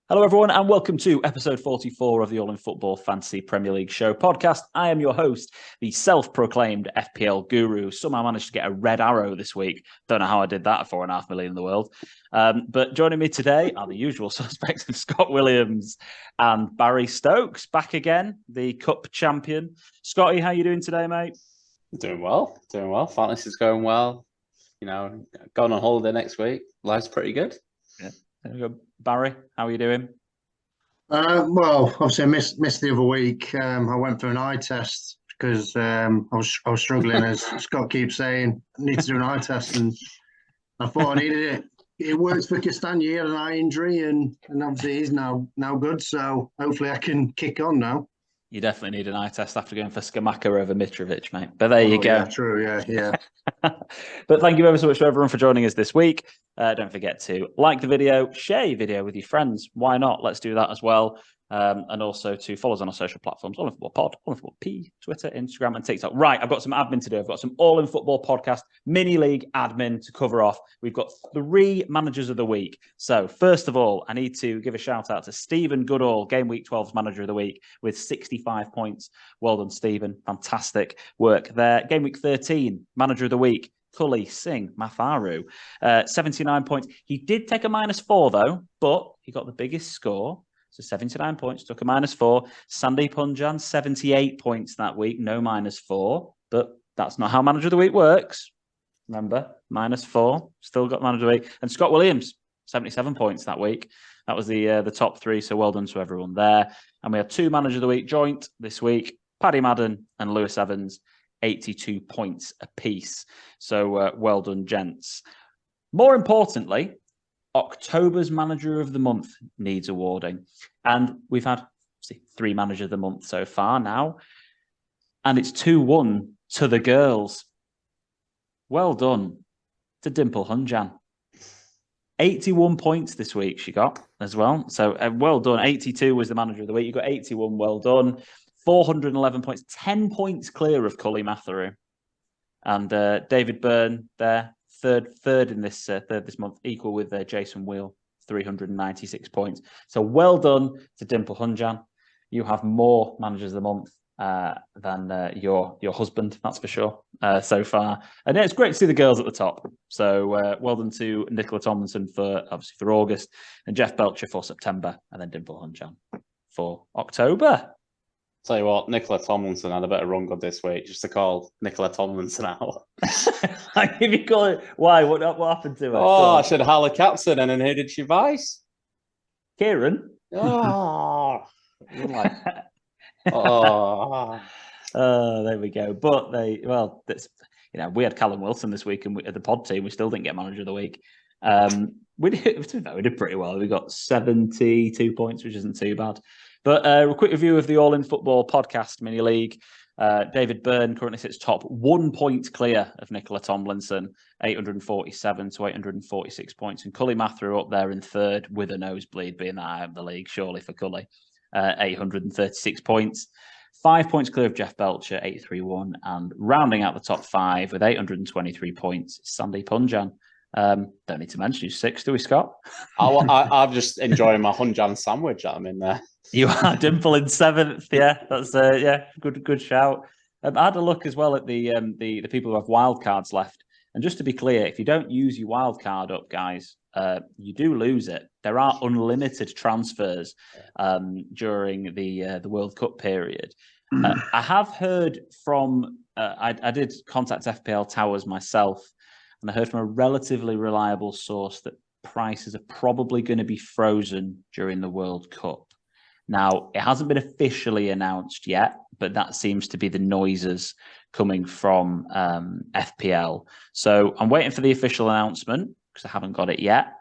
Hello, everyone, and welcome to episode 44 of the All in Football Fantasy Premier League Show podcast. I am your host, the self-proclaimed FPL guru. Somehow managed to get a red arrow this week. Don't know how I did that at 4.5 million in the world. But joining me today are the usual suspects of Scott Williams and Barry Stokes, back again, the Cup champion. Scotty, how you doing today, mate? Doing well. Fantasy's going well. Going on holiday next week. Life's pretty good. Yeah. There we go. Barry, how are you doing? Well, obviously I missed the other week. I went for an eye test because I was struggling, as Scott keeps saying. I need to do an eye test, and I thought I needed it. It works for Castagna. He had an eye injury, and obviously he's now good. So hopefully I can kick on now. You definitely need an eye test after going for Skamaka over Mitrovic, mate. But there you go. Yeah, true, yeah. But thank you ever so much to everyone for joining us this week. Don't forget to like the video, share your video with your friends. Why not? Let's do that as well. And also to follow us on our social platforms, All in Football Pod, All in Football P, Twitter, Instagram, and TikTok. Right, I've got some admin to do. I've got some All in Football podcast mini league admin to cover off. We've got 3 managers of the week. So first of all, I need to give a shout out to Stephen Goodall, Game Week 12's manager of the week with 65 points. Well done, Stephen. Fantastic work there. Game Week 13, manager of the week, Cully Singh Matharu, 79 points. He did take a -4 though, but he got the biggest score. So 79 points, took a -4. Sandy Punjan, 78 points that week, no -4. But that's not how Manager of the Week works. Remember, -4, still got Manager of the Week. And Scott Williams, 77 points that week. That was the top 3, so well done to everyone there. And we have 2 Manager of the Week joint this week, Paddy Madden and Lewis Evans, 82 points apiece. So well done, gents. More importantly, October's Manager of the Month needs awarding. And we've had 3 Manager of the Month so far now. And it's 2-1 to the girls. Well done to Dimple Hunjan. 81 points this week she got as well. So well done. 82 was the Manager of the Week. You got 81, well done. 411 points, 10 points clear of Cully Matharu. And David Byrne there, third in this month, equal with Jason Wheel, 396 points. So well done to Dimple Hunjan. You have more Managers of the Month than your husband, that's for sure, so far. And yeah, it's great to see the girls at the top. So well done to Nicola Tomlinson for August, and Jeff Belcher for September, and then Dimple Hunjan for October. Tell you what, Nicola Tomlinson had a bit of run good this week, just to call Nicola Tomlinson out. If you call it, why? What happened to her? Oh, I should have Harley Capson, and then who did she vice? Kieran. Oh, There we go. But we had Callum Wilson this week, and at the pod team, we still didn't get Manager of the Week. We did pretty well. We got 72 points, which isn't too bad. But a quick review of the All in Football podcast mini league. David Byrne currently sits top, 1 point clear of Nicola Tomlinson, 847 to 846 points. And Cully Matharu up there in third with a nosebleed, being that out of the league, surely for Cully, 836 points. 5 points clear of Jeff Belcher, 831. And rounding out the top 5 with 823 points, Sandy Punjan. Don't need to mention who's 6, do we, Scott? I'm just enjoying my Hunjan sandwich that I'm in there. You are Dimple in 7th, yeah. That's good shout. I had a look as well at the people who have wild cards left, and just to be clear, if you don't use your wild card up, guys, you do lose it. There are unlimited transfers during the World Cup period. I have heard from I did contact FPL Towers myself, and I heard from a relatively reliable source that prices are probably going to be frozen during the World Cup. Now, it hasn't been officially announced yet, but that seems to be the noises coming from FPL. So I'm waiting for the official announcement because I haven't got it yet.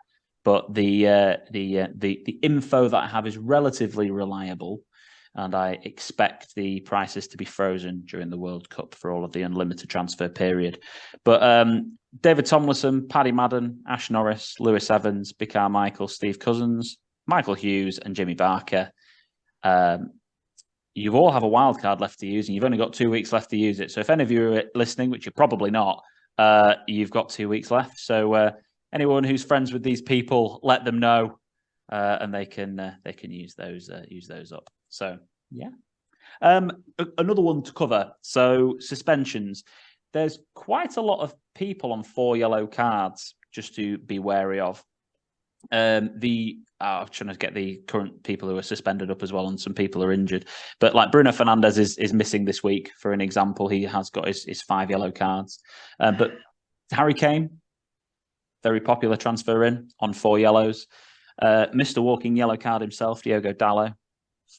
But the info that I have is relatively reliable, and I expect the prices to be frozen during the World Cup for all of the unlimited transfer period. But David Tomlinson, Paddy Madden, Ash Norris, Lewis Evans, Bikar Michael, Steve Cousins, Michael Hughes, and Jimmy Barker. You all have a wild card left to use, and you've only got 2 weeks left to use it. So if any of you are listening, which you're probably not, you've got 2 weeks left. So anyone who's friends with these people, let them know and they can use those up. So yeah. Another one to cover. So suspensions. There's quite a lot of people on 4 yellow cards just to be wary of. I'm trying to get the current people who are suspended up as well, and some people are injured. But like Bruno Fernandes is missing this week, for an example. He has got his 5 yellow cards. But Harry Kane, very popular transfer in on 4 yellows. Mr. Walking yellow card himself, Diogo Dalot,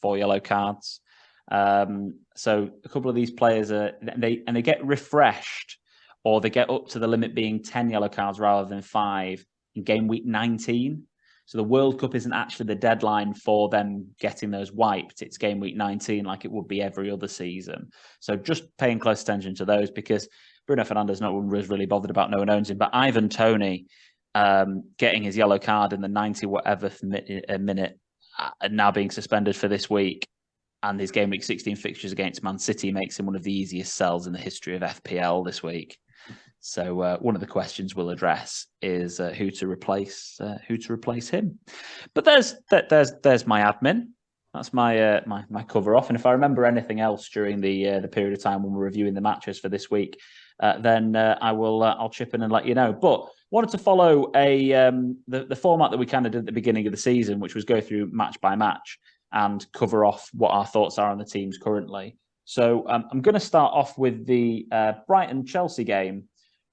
4 yellow cards. So a couple of these players they get refreshed, or they get up to the limit being 10 yellow cards rather than 5 in game week 19. So the World Cup isn't actually the deadline for them getting those wiped. It's game week 19, like it would be every other season. So just paying close attention to those, because Bruno Fernandes, no one was really bothered about, no one owns him. But Ivan Toney getting his yellow card in the 90 whatever minute, and now being suspended for this week, and his game week 16 fixtures against Man City makes him one of the easiest sells in the history of FPL this week. So one of the questions we'll address is who to replace him. But there's my admin. That's my my cover off. And if I remember anything else during the period of time when we're reviewing the matches for this week, then I'll chip in and let you know. But wanted to follow the format that we kind of did at the beginning of the season, which was go through match by match and cover off what our thoughts are on the teams currently. So I'm going to start off with the Brighton-Chelsea game,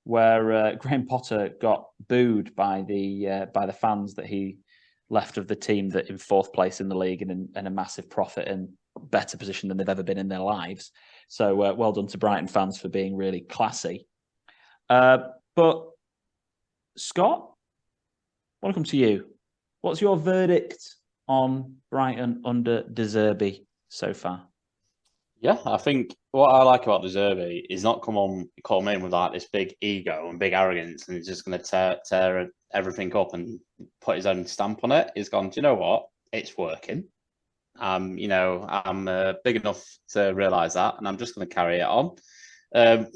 where Graham Potter got booed by the fans that he left of the team that in 4th place in the league and a massive profit and better position than they've ever been in their lives. So well done to Brighton fans for being really classy. But Scott, I want to come to you. What's your verdict on Brighton under De Zerbi so far? Yeah, I think what I like about De Zerbi is not come in with like this big ego and big arrogance, and he's just going to tear everything up and put his own stamp on it. He's gone, do you know what? It's working. I'm big enough to realise that, and I'm just going to carry it on.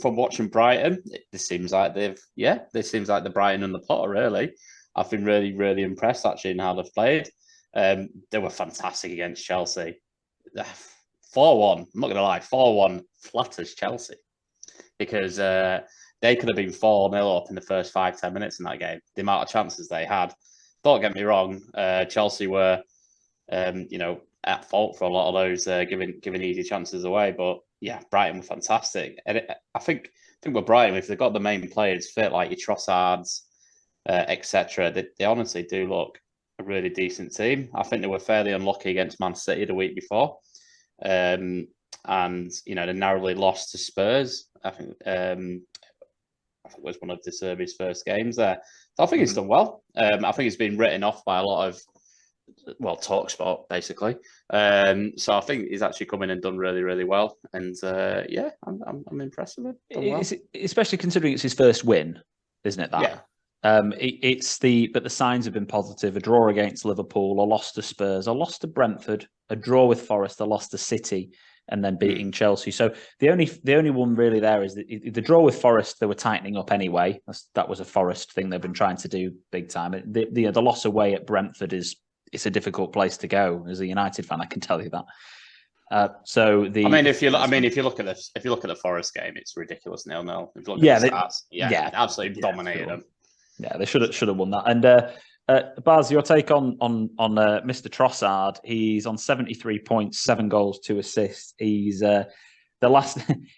From watching Brighton, this seems like the Brighton and the Potter, really. I've been really, really impressed actually in how they've played. They were fantastic against Chelsea. 4-1, I'm not going to lie, 4-1 flatters Chelsea, because they could have been 4-0 up in the first 5-10 minutes in that game. The amount of chances they had. Don't get me wrong, Chelsea were, at fault for a lot of those giving easy chances away. But yeah, Brighton were fantastic. And I think with Brighton, if they've got the main players fit, like your Trossards, etc., they honestly do look a really decent team. I think they were fairly unlucky against Man City the week before. And they narrowly lost to Spurs. I think it was one of De Zerbi's first games there. So I think he's done well. I think he's been written off by a lot of TalkSport basically. So I think he's actually come in and done really, really well. And I'm impressed with him. Especially considering it's his first win, isn't it? That. Yeah. But the signs have been positive. A draw against Liverpool, a loss to Spurs, a loss to Brentford, a draw with Forest, a loss to City, and then beating Chelsea. So the only one really there is the draw with Forest. They were tightening up anyway. That was a Forest thing they've been trying to do big time. The loss away at Brentford it's a difficult place to go. As a United fan, I can tell you that. If you look at the Forest game, it's ridiculous 0-0. If you look at the stats, absolutely dominated them. Yeah, they should have won that. And Baz, your take on Mr. Trossard? He's on 73 points, 7 goals, 2 assists. He's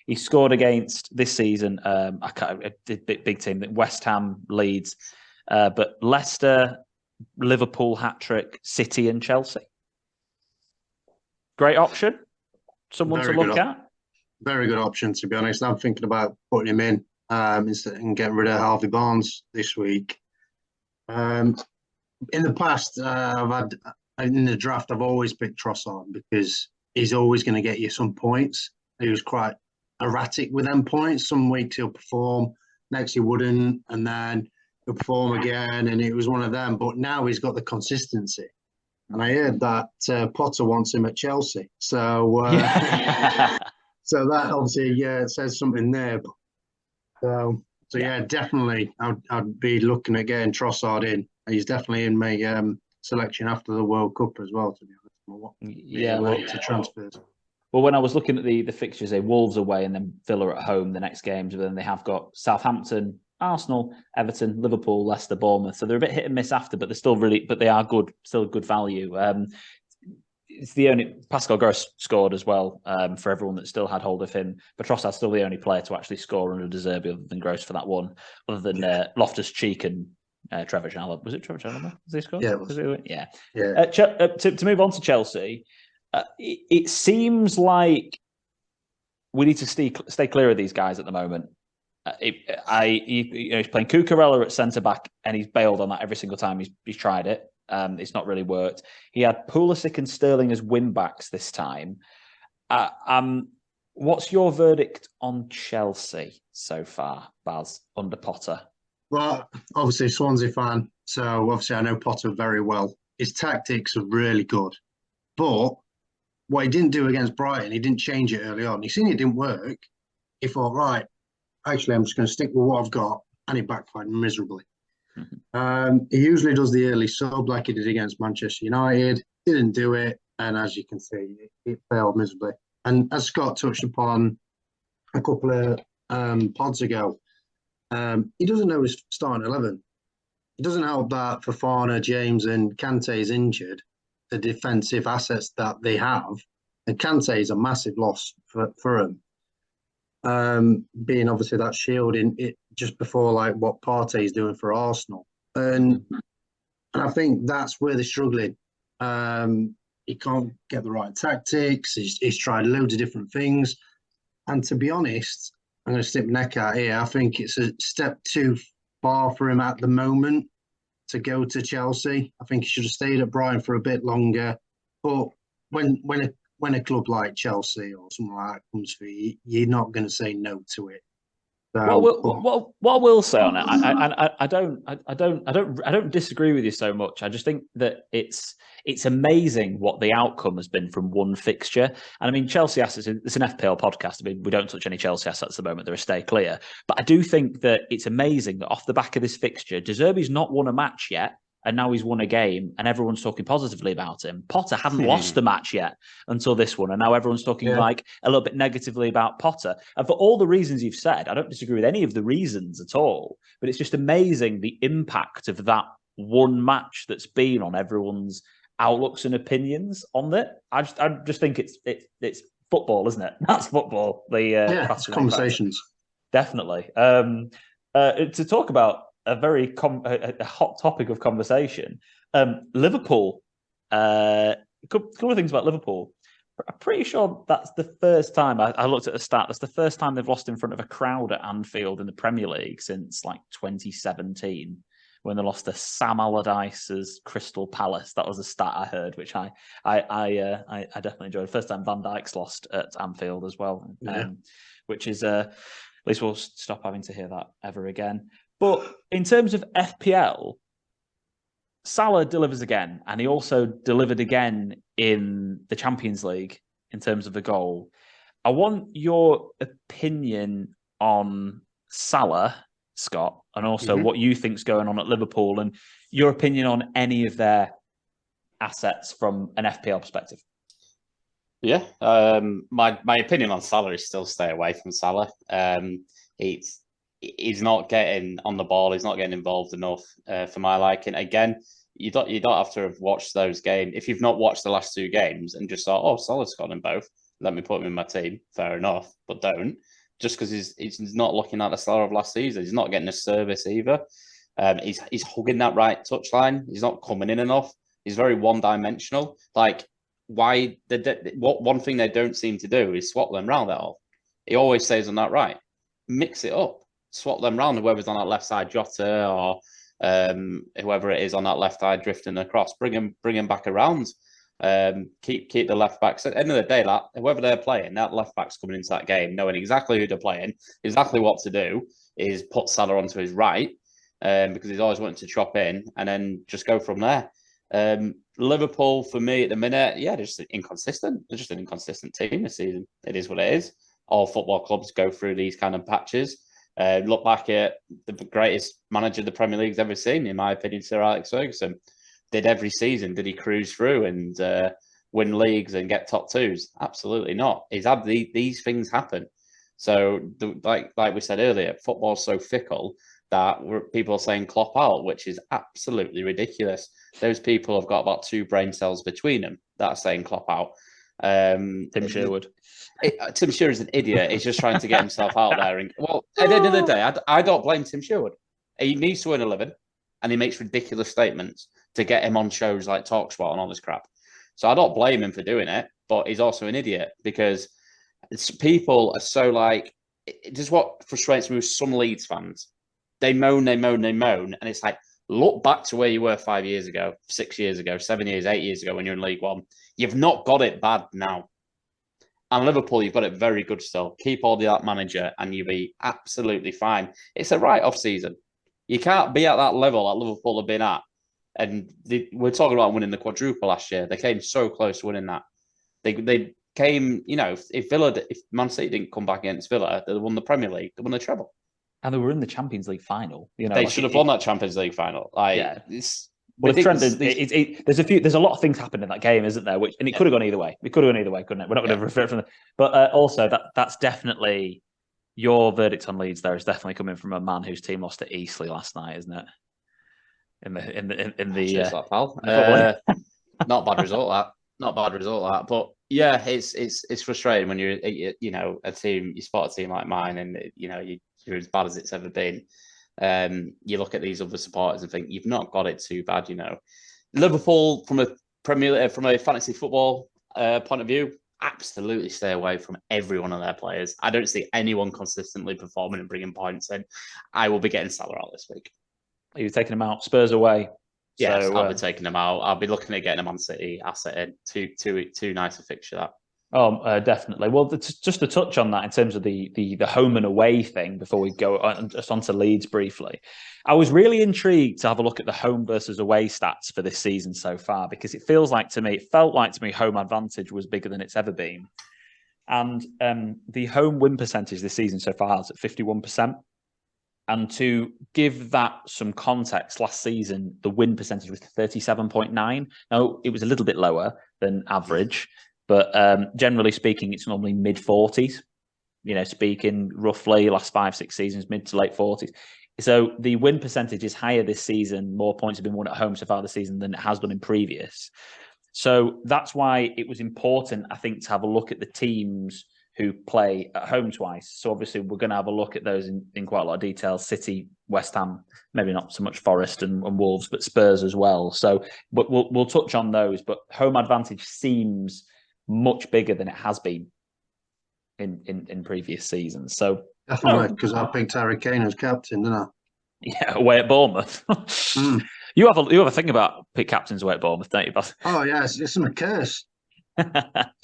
he scored against this season. A big team, West Ham, Leeds, but Leicester, Liverpool hat trick, City, and Chelsea. Great option. Someone to look at. Very good option, to be honest. I'm thinking about putting him in. And getting rid of Harvey Barnes this week. In the past, in the draft, I've always picked Trossard because he's always going to get you some points. He was quite erratic with them points. Some weeks he'll perform, next he wouldn't, and then he'll perform again, and it was one of them. But now he's got the consistency. And I heard that Potter wants him at Chelsea. So, so that obviously says something there. So yeah, definitely, I'd be looking at getting Trossard in. He's definitely in my selection after the World Cup as well, to be honest. Yeah, to transfers. Well, when I was looking at the fixtures, they Wolves away and then Villa at home the next games, but then they have got Southampton, Arsenal, Everton, Liverpool, Leicester, Bournemouth. So they're a bit hit and miss after, but they're still but they are good, still good value. It's the only Pascal Gross scored as well for everyone that still had hold of him. But Trossard's still the only player to actually score under De Zerbi other than Gross for that one, other than Loftus Cheek and Trevor Chalobah. Was it Trevor Chalobah? Was he scored? Yeah, it was. Yeah. To move on to Chelsea, it seems like we need to stay clear of these guys at the moment. He's playing Cucurella at centre back, and he's bailed on that every single time he's tried it. It's not really worked. He had Pulisic and Sterling as win backs this time. What's your verdict on Chelsea so far, Baz, under Potter? Well, obviously Swansea fan, so obviously I know Potter very well. His tactics are really good, but what he didn't do against Brighton, he didn't change it early on. He seen it didn't work. He thought, right, actually, I'm just going to stick with what I've got, and he backfired miserably. He usually does the early sub like he did against Manchester United. He didn't do it, and as you can see, it failed miserably. And as Scott touched upon a couple of pods ago, he doesn't know his starting 11. It doesn't help that Fofana, James, and Kante is injured, the defensive assets that they have, and Kante is a massive loss for him. Being obviously that shield in it just before like what Partey is doing for Arsenal, and I think that's where they're struggling. He can't get the right tactics. He's tried loads of different things, and to be honest, I'm going to stick my neck out here. I think it's a step too far for him at the moment to go to Chelsea. I think he should have stayed at Brighton for a bit longer. But when a club like Chelsea or something like that comes for you, you're not going to say no to it. So, what I will say on it, I don't disagree with you so much. I just think that it's amazing what the outcome has been from one fixture. And I mean, Chelsea assets, it's an FPL podcast. I mean, we don't touch any Chelsea assets at the moment. They're a stay clear. But I do think that it's amazing that off the back of this fixture, De Zerbi's not won a match yet. And now he's won a game and everyone's talking positively about him. Potter hadn't lost the match yet until this one. And now everyone's talking like a little bit negatively about Potter. And for all the reasons you've said, I don't disagree with any of the reasons at all. But it's just amazing the impact of that one match that's been on everyone's outlooks and opinions on it. I just think it's football, isn't it? That's football. It's conversations. Definitely. To talk about a very a hot topic of conversation. Liverpool. A couple of things about Liverpool. I'm pretty sure that's the first time I looked at the stat. That's the first time they've lost in front of a crowd at Anfield in the Premier League since like 2017, when they lost to Sam Allardyce's Crystal Palace. That was a stat I heard, which I definitely enjoyed. First time Van Dijk's lost at Anfield as well, which is at least we'll stop having to hear that ever again. But in terms of FPL, Salah delivers again, and he also delivered again in the Champions League in terms of the goal. I want your opinion on Salah, Scott, and also what you think's going on at Liverpool, and your opinion on any of their assets from an FPL perspective. Yeah, my opinion on Salah is still stay away from Salah. He's not getting on the ball. He's not getting involved enough for my liking. Again, you don't have to have watched those games. If you've not watched the last two games and just thought, oh, Salah's got in both, let me put him in my team. Fair enough, but don't. Just because he's not looking at the Salah of last season. He's not getting a service either. He's hugging that right touchline. He's not coming in enough. He's very one-dimensional. Like, what one thing they don't seem to do is swap them round at all. He always stays on that right. Mix it up. Swap them round, whoever's on that left side, Jota or whoever it is on that left side drifting across. Bring him back around. Keep the left backs. At the end of the day, whoever they're playing, that left back's coming into that game knowing exactly who they're playing, exactly what to do. Is put Salah onto his right because he's always wanting to chop in and then just go from there. Liverpool, for me at the minute, they're just inconsistent. They're just an inconsistent team this season. It is what it is. All football clubs go through these kind of patches. Look back at the greatest manager the Premier League's ever seen, in my opinion, Sir Alex Ferguson. did every season. Did he cruise through and win leagues and get top twos? Absolutely not. He's had these things happen. So, like we said earlier, football's so fickle that people are saying Klopp out, which is absolutely ridiculous. Those people have got about 2 brain cells between them that are saying Klopp out. Tim Sherwood. Tim Sherwood's an idiot. He's just trying to get himself out there. And well, at the end of the day, I don't blame Tim Sherwood. He needs to earn a living, and he makes ridiculous statements to get him on shows like Talksport and all this crap. So I don't blame him for doing it, but he's also an idiot because people are so like. This is what frustrates me with some Leeds fans. They moan, and it's like, look back to where you were 5 years ago, 6 years ago, 7 years, 8 years ago when you're in League One. You've not got it bad now. And Liverpool, you've got it very good still. Keep all that manager and you'll be absolutely fine. It's a write-off season. You can't be at that level that Liverpool have been at. And we're talking about winning the quadruple last year. They came so close to winning that. They came, if Man City didn't come back against Villa, they won the Premier League. They won the treble. And they were in the Champions League final. They should have won that Champions League final. Well, there's a lot of things happened in that game, isn't there? And it could have gone either way. It could have gone either way, couldn't it? We're not going to refer from but also that's definitely your verdict on Leeds. There is definitely coming from a man whose team lost to Eastleigh last night, isn't it? Not bad result that. Not bad result that. But yeah, it's frustrating when you're a team, you spot a team like mine, and you're as bad as it's ever been. You look at these other supporters and think you've not got it too bad. Liverpool from a fantasy football point of view, absolutely stay away from every one of their players. I don't see anyone consistently performing and bringing points in. I will be getting Salah out this week. Are you taking them out? Spurs away. Yes, I'll be taking them out. I'll be looking at getting a Man City asset in. Too nice a fixture that. Oh, definitely. Well, just to touch on that in terms of the home and away thing before we go just onto Leeds briefly, I was really intrigued to have a look at the home versus away stats for this season so far, because it felt like to me home advantage was bigger than it's ever been. And the home win percentage this season so far is at 51%. And to give that some context, last season, the win percentage was 37.9. Now, it was a little bit lower than average, but generally speaking, it's normally mid-40s, speaking roughly last 5-6 seasons, mid to late 40s. So the win percentage is higher this season. More points have been won at home so far this season than it has done in previous. So that's why it was important, I think, to have a look at the teams who play at home twice. So obviously we're going to have a look at those in quite a lot of detail. City, West Ham, maybe not so much Forest and Wolves, but Spurs as well. So but we'll touch on those. But home advantage seems much bigger than it has been in previous seasons. So definitely, because I picked Harry Kane as captain, didn't I? Yeah, away at Bournemouth. You have a thing about pick captains away at Bournemouth, don't you, Bas? Oh yeah, it's a curse.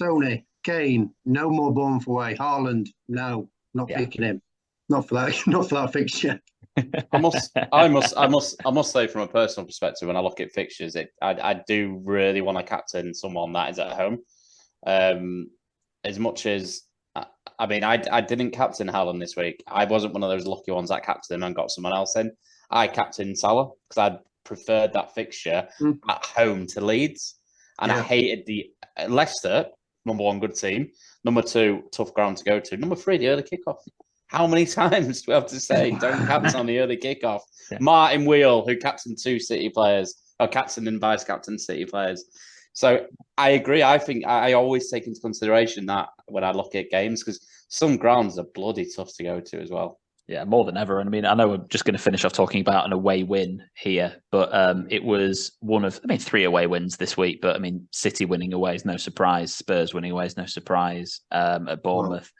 Tony, Kane, no more Bournemouth away. Haaland, no, not picking him. Not for that fixture. I must say, from a personal perspective, when I look at fixtures, I do really want to captain someone that is at home. As much as I didn't captain Haaland this week. I wasn't one of those lucky ones that captained him and got someone else in. I captained Salah because I preferred that fixture at home to Leeds, and I hated the Leicester. Number one, good team. Number two, tough ground to go to. Number three, the early kickoff. How many times do we have to say don't captain on the early kickoff? Yeah. Martin Wheel, who captained 2 City players, or captained and vice-captained City players. So I agree. I think I always take into consideration that when I look at games, because some grounds are bloody tough to go to as well. Yeah, more than ever. And I mean, I know we're just going to finish off talking about an away win here, but it was one of, 3 away wins this week. But I mean, City winning away is no surprise. Spurs winning away is no surprise at Bournemouth.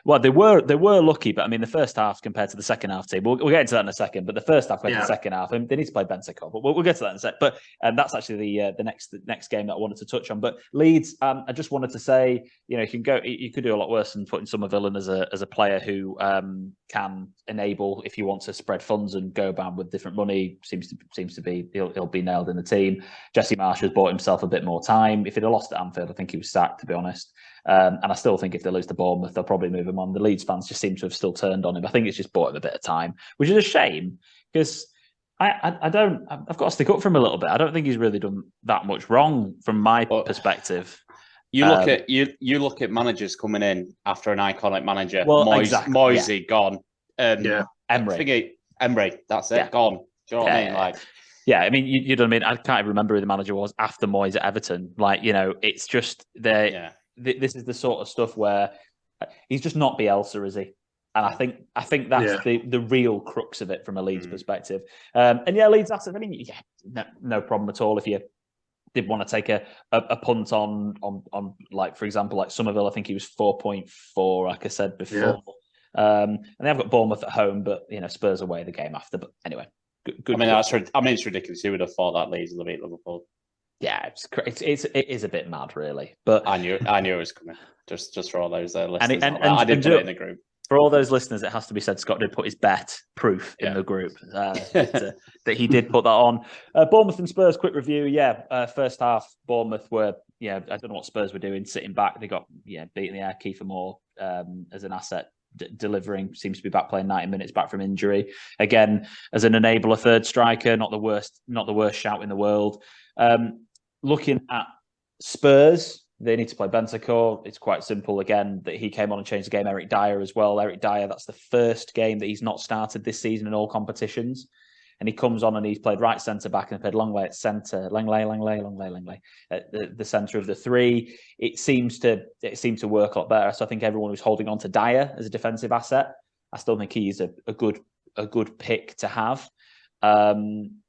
Well, they were lucky, but I mean, the first half compared to the second half team, we'll get into that in a second. But the first half compared to the second half, and they need to play Bentancur, but we'll get to that in a sec. But that's actually the next game that I wanted to touch on. But Leeds, I just wanted to say, you could do a lot worse than putting Somerville as a player who can enable, if you want to spread funds and go about with different money. Seems to be he'll be nailed in the team. Jesse Marsch has bought himself a bit more time. If he'd have lost at Anfield, I think he was sacked, to be honest. And I still think if they lose to Bournemouth, they'll probably move him on. The Leeds fans just seem to have still turned on him. I think it's just bought him a bit of time, which is a shame because I don't. I've got to stick up for him a little bit. I don't think he's really done that much wrong from my perspective. You look at you look at managers coming in after an iconic manager. Well, exactly, Moisey gone. Emery. That's it. Gone. Do you know what I mean? Like, yeah, I mean, you know what I mean. I can't even remember who the manager was after Moyes at Everton. Like, it's just this is the sort of stuff where he's just not Bielsa, is he? And I think that's the real crux of it from a Leeds perspective. And Leeds assets. I mean, no problem at all if you did want to take a punt on like, for example, like Somerville. I think he was 4.4, like I said before. And they have got Bournemouth at home, but Spurs away the game after. But anyway, good. I mean, it's ridiculous. Who would have thought that Leeds would beat Liverpool? Yeah, it is a bit mad, really. But I knew it was coming. Just for all those listeners, and I did put it in the group. For all those listeners, it has to be said, Scott did put his bet proof in the group that he did put that on. Bournemouth and Spurs, quick review. First half, Bournemouth were, I don't know what Spurs were doing, sitting back. They got beaten the air. Kiefer Moore as an asset, delivering, seems to be back playing 90 minutes back from injury. Again, as an enabler third striker, not the worst shout in the world. Looking at Spurs, they need to play Bentancur. It's quite simple again that he came on and changed the game. Eric Dyer as well. Eric Dyer, that's the first game that he's not started this season in all competitions. And he comes on and he's played right centre back and played Langley at centre. Langley at the centre of the three. It seems to work a lot better. So I think everyone was holding on to Dyer as a defensive asset. I still think he's a good pick to have.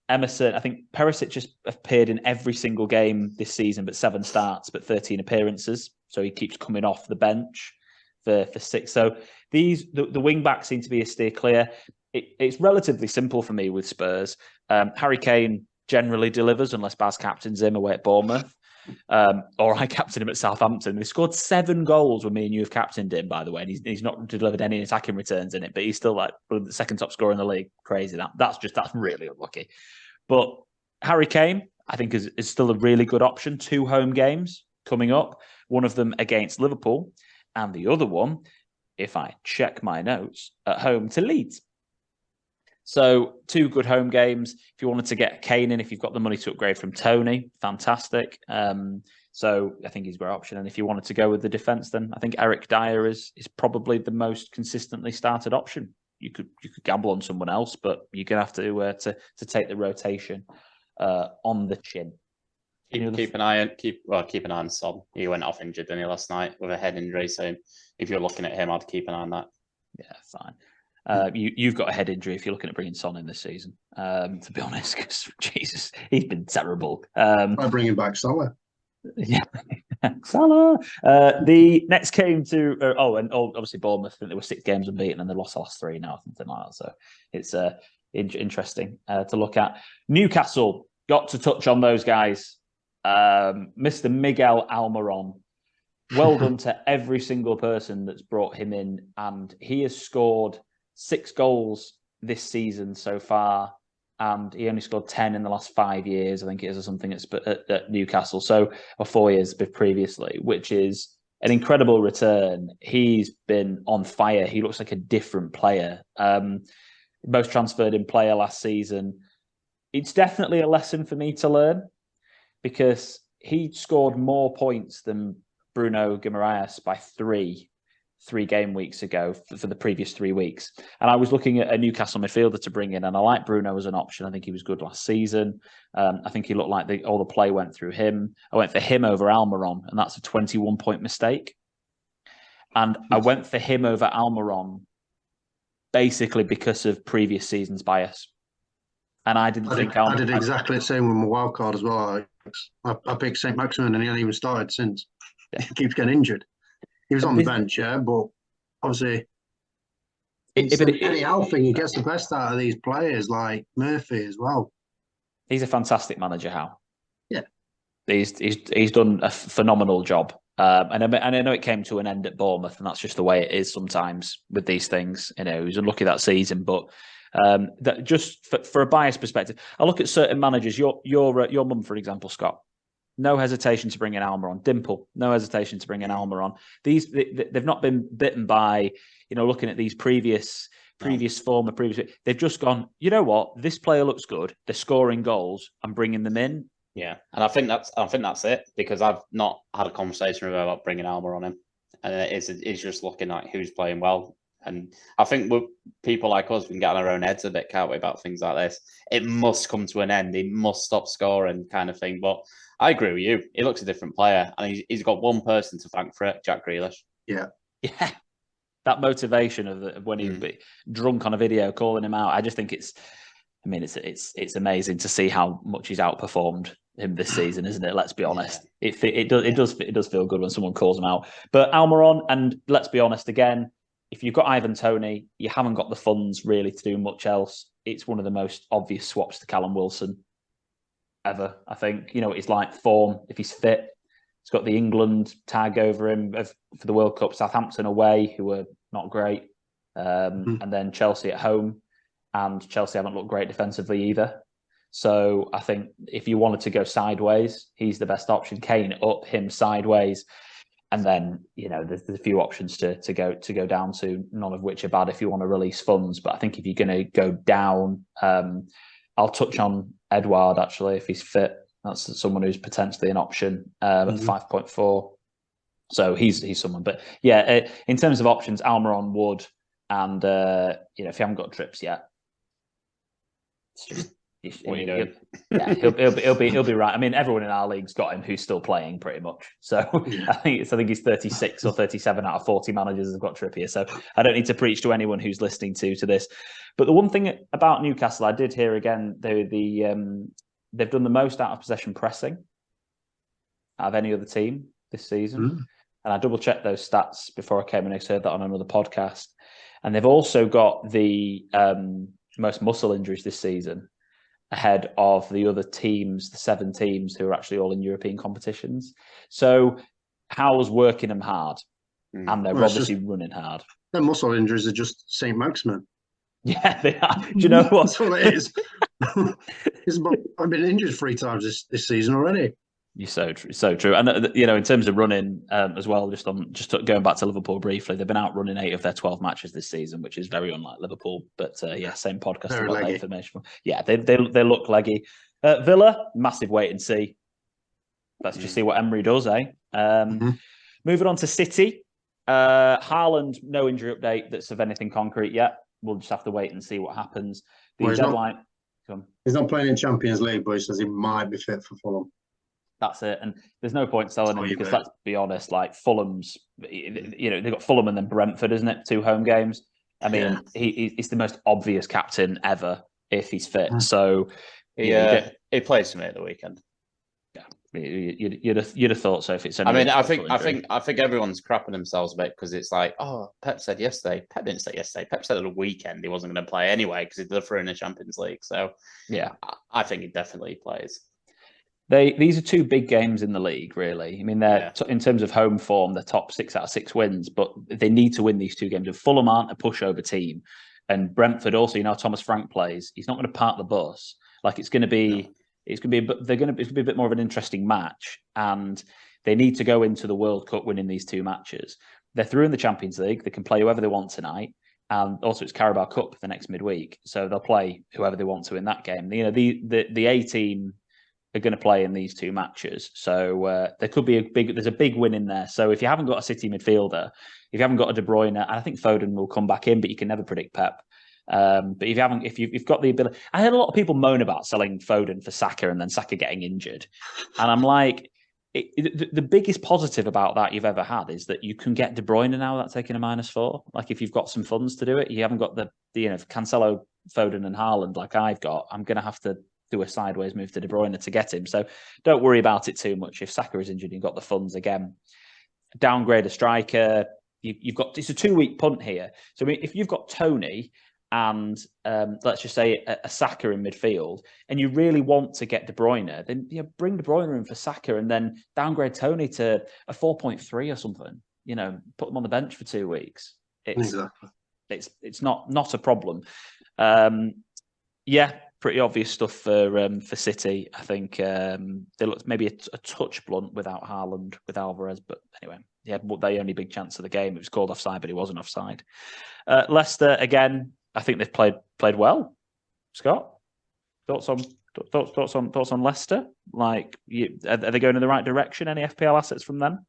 Emerson, I think Perisic just appeared in every single game this season, but 7 starts, but 13 appearances. So he keeps coming off the bench for 6. So the wing backs seem to be a steer clear. It's relatively simple for me with Spurs. Harry Kane generally delivers unless Baz captains him away at Bournemouth. Or I captained him at Southampton. They scored 7 goals when me and you have captained him, by the way. And he's not delivered any attacking returns in it, but he's still like the second top scorer in the league. Crazy. That's really unlucky. But Harry Kane, I think, is still a really good option. 2 home games coming up. One of them against Liverpool, and the other one, if I check my notes, at home to Leeds. So 2 good home games. If you wanted to get Kane in, if you've got the money to upgrade from Tony, fantastic. So I think he's a great option. And if you wanted to go with the defence, then I think Eric Dyer is probably the most consistently started option. You could gamble on someone else, but you're gonna have to take the rotation on the chin. Keep an eye on Son. He went off injured, didn't he, last night with a head injury. So if you're looking at him, I'd keep an eye on that. Yeah, fine. You've got a head injury if you're looking at bringing Son in this season. To be honest, because Jesus, he's been terrible. I'm bringing back Salah. Yeah, Salah. The next came to obviously Bournemouth. I think there were 6 games unbeaten and they lost the last 3 now, something like that. So it's interesting to look at. Newcastle, got to touch on those guys. Mr. Miguel Almiron. Well done to every single person that's brought him in, and he has scored 6 goals this season so far. And he only scored 10 in the last 5 years, I think it is, or something at Newcastle. So, or 4 years previously, which is an incredible return. He's been on fire. He looks like a different player. Most transferred in player last season. It's definitely a lesson for me to learn because he scored more points than Bruno Guimaraes by 3 game weeks ago for the previous 3 weeks. And I was looking at a Newcastle midfielder to bring in, and I like Bruno as an option. I think he was good last season. I think he looked like all the play went through him. I went for him over Almiron, and that's a 21-point mistake. And I went for him over Almiron basically because of previous season's bias. And I did exactly the same with my wild card as well. I picked St. Maximin and he hasn't even started since. Yeah. He keeps getting injured. He was on the bench, but obviously, Eddie Howe thing, he gets the best out of these players, like Murphy as well. He's a fantastic manager, Howe. Yeah, he's done a phenomenal job. And I know it came to an end at Bournemouth, and that's just the way it is sometimes with these things. He was unlucky that season, but that just for a biased perspective, I look at certain managers. Your mum, for example, Scott. No hesitation to bring in Almiron. Dimple, no hesitation to bring in Almiron. They've not been bitten by, looking at these previous previous form, they've just gone, you know what, this player looks good. They're scoring goals. I'm bringing them in. Yeah, and I think that's it, because I've not had a conversation with her about bringing Alma on him, and it's just looking at who's playing well. And I think people like us, we can get on our own heads a bit, can't we, about things like this? It must come to an end. He must stop scoring, kind of thing. But I agree with you. He looks a different player, and he's got one person to thank for it, Jack Grealish. Yeah. That motivation of when he'd be drunk on a video calling him out. I just think it's amazing to see how much he's outperformed him this season, isn't it? Let's be honest. Yeah. It does feel good when someone calls him out. But Almiron, and let's be honest again, if you've got Ivan Toney, you haven't got the funds really to do much else. It's one of the most obvious swaps to Callum Wilson ever. I think, it's like form. If he's fit, he's got the England tag over him for the World Cup. Southampton away, who were not great, and then Chelsea at home, and Chelsea haven't looked great defensively either. So I think if you wanted to go sideways, he's the best option. Kane up, him sideways. And then, there's a few options to go down to, none of which are bad if you want to release funds. But I think if you're going to go down, I'll touch on Edouard, actually, if he's fit. That's someone who's potentially an option at 5.4. So he's someone. But yeah, in terms of options, Almiron, Wood, and if you haven't got Trips yet, it's just... What are you doing? Yeah, he'll be right. I mean, everyone in our league's got him who's still playing pretty much. So I think he's 36 or 37 out of 40 managers have got Trippier. So I don't need to preach to anyone who's listening to this. But the one thing about Newcastle, I did hear again, they've done the most out of possession pressing out of any other team this season. And I double checked those stats before I came and I heard that on another podcast. And they've also got the most muscle injuries this season, ahead of the other teams, the 7 teams who are actually all in European competitions. So Howell's working them hard, and they're obviously running hard. Their muscle injuries are just St. Maximin. Yeah, they are. Do you know what? That's what it is. I've been injured 3 times this season already. You're so true. And in terms of running as well, just going back to Liverpool briefly, they've been out running 8 of their 12 matches this season, which is very unlike Liverpool. But same podcast. Very about leggy. Information. Yeah, they look leggy. Villa, massive wait and see. Let's just see what Emery does, eh? Moving on to City, Haaland, no injury update that's of anything concrete yet. We'll just have to wait and see what happens. He's not playing in Champions League, but he says he might be fit for Fulham. That's it. And there's no point selling him because let's be honest, like Fulham's, they've got Fulham and then Brentford, isn't it? 2 home games. I mean, he's the most obvious captain ever if he's fit. So he plays for me at the weekend. Yeah, you'd have thought so if it's. I mean, I think everyone's crapping themselves a bit because it's like, oh, Pep said yesterday. Pep didn't say yesterday. Pep said at the weekend he wasn't going to play anyway because they're through in the Champions League. So yeah, I think he definitely plays. These are 2 big games in the league, really. I mean, they're in terms of home form, they're top 6 out of 6 wins, but they need to win these 2 games. If Fulham aren't a pushover team, and Brentford also, Thomas Frank plays, he's not going to park the bus. Like it's going to be a bit more of an interesting match, and they need to go into the World Cup winning these 2 matches. They're through in the Champions League; they can play whoever they want tonight, and also it's Carabao Cup the next midweek, so they'll play whoever they want to in that game. The A team are going to play in these 2 matches. So there could be there's a big win in there. So if you haven't got a City midfielder, if you haven't got a De Bruyne, and I think Foden will come back in, but you can never predict Pep. But if you've got the ability, I heard a lot of people moan about selling Foden for Saka and then Saka getting injured. And I'm like, the biggest positive about that you've ever had is that you can get De Bruyne now without taking a -4. Like if you've got some funds to do it, you haven't got the Cancelo, Foden and Haaland like I've got. I'm going to have to do a sideways move to De Bruyne to get him. So don't worry about it too much. If Saka is injured, you've got the funds again. Downgrade a striker. You've got, it's a 2-week punt here. So I mean, if you've got Toney and let's just say a Saka in midfield, and you really want to get De Bruyne, then bring De Bruyne in for Saka and then downgrade Toney to a 4.3 or something. Put them on the bench for 2 weeks. It's not a problem. Pretty obvious stuff for City. I think they looked maybe a touch blunt without Haaland, with Alvarez, but anyway, they had the only big chance of the game. It was called offside, but it wasn't offside. Leicester again. I think they've played well. Scott, thoughts on Leicester? Like, are they going in the right direction? Any FPL assets from them?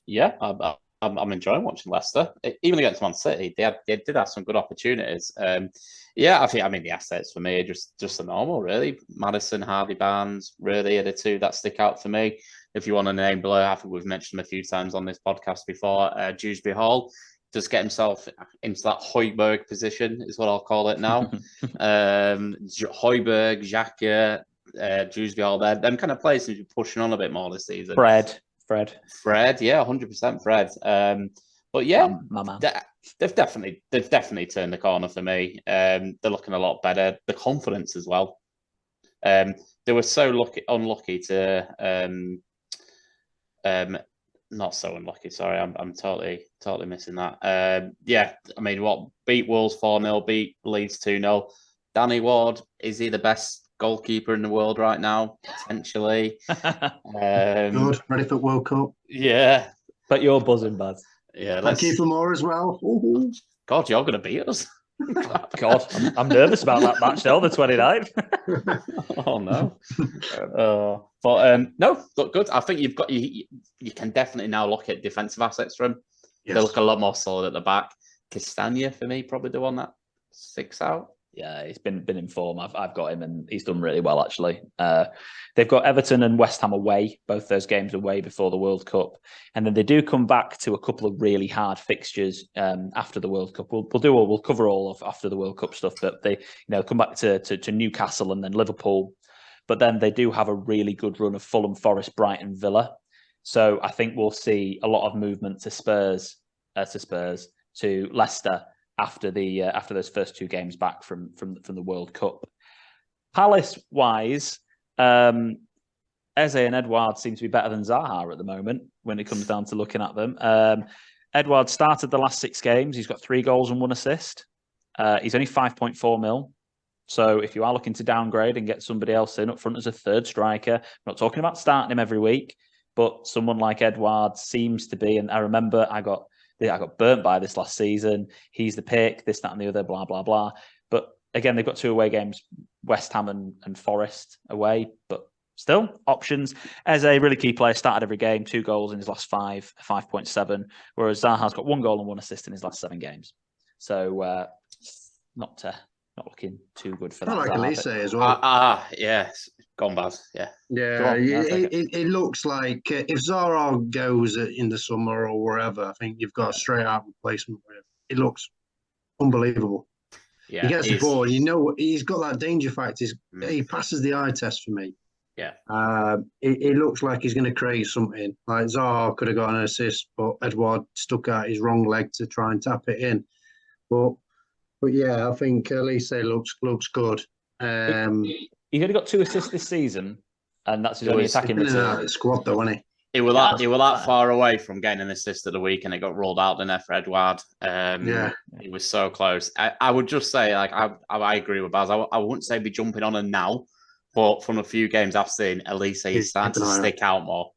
Yeah, I'm enjoying watching Leicester. Even against Man City, they did have some good opportunities. Yeah, I mean the assets for me are just the normal, really. Maddison, Harvey Barnes, really are the two that stick out for me. If you want to name below, I think we've mentioned them a few times on this podcast before. Dewsbury Hall just get himself into that Højbjerg position, is what I'll call it now. Højbjerg, Xhaka, Dewsbury Hall, them kind of players seem to be pushing on a bit more this season. Fred, yeah, 100% Fred. But yeah, my man. They've definitely turned the corner for me. They're looking a lot better. The confidence as well. They were so unlucky to not so unlucky. Sorry, I'm totally missing that. Yeah, I mean, beat Wolves 4-0, beat Leeds 2-0. Danny Ward, is he the best goalkeeper in the world right now? Potentially. Good, ready for World Cup. Yeah, but you're buzzing, bud. Yeah, let's keep them more as well. Ooh. God, you're going to beat us. God, I'm nervous about that match though, the 29th. Oh no. But no, look good. I think you can definitely now look at defensive assets from. Yes. They look a lot more solid at the back. Castagna for me, probably the one that sticks out. Yeah, he's been in form. I've got him, and he's done really well actually. They've got Everton and West Ham away, both those games away before the World Cup, and then they do come back to a couple of really hard fixtures after the World Cup. We'll cover all of after the World Cup stuff, but they come back to Newcastle and then Liverpool, but then they do have a really good run of Fulham, Forest, Brighton, Villa. So I think we'll see a lot of movement to Spurs, to Leicester. After those first two games back from the World Cup. Palace-wise, Eze and Edouard seem to be better than Zaha at the moment when it comes down to looking at them. Edouard started the last 6 games. He's got 3 goals and 1 assist. He's only 5.4 mil. So if you are looking to downgrade and get somebody else in up front as a third striker, I'm not talking about starting him every week, but someone like Edouard seems to be, and I remember I got burnt by this last season. He's the pick, this, that, and the other, blah, blah, blah. But again, they've got 2 away games, West Ham and Forest away, but still options. As a really key player, started every game, 2 goals in his last 5.7, whereas Zaha's got 1 goal and 1 assist in his last 7 games. So not looking too good for that. I like Elise as well. Yes. Gone bad, yeah. Yeah, it looks like if Zara goes in the summer or wherever, I think you've got a straight out replacement for him. It looks unbelievable. Yeah, he gets the ball. He's got that danger factor. He passes the eye test for me. Yeah. It looks like he's going to create something. Like Zaha could have got an assist, but Edouard stuck out his wrong leg to try and tap it in. But yeah, I think Elise looks good. He's only got 2 assists this season, and that's his only attacking return. Squad though, wasn't he? He was that far away from getting an assist of the week, and it got ruled out, didn't it, for Edouard? He was so close. I would just say, like, I agree with Baz. I wouldn't say be jumping on him now, but from a few games I've seen, Elise is starting to stick out more.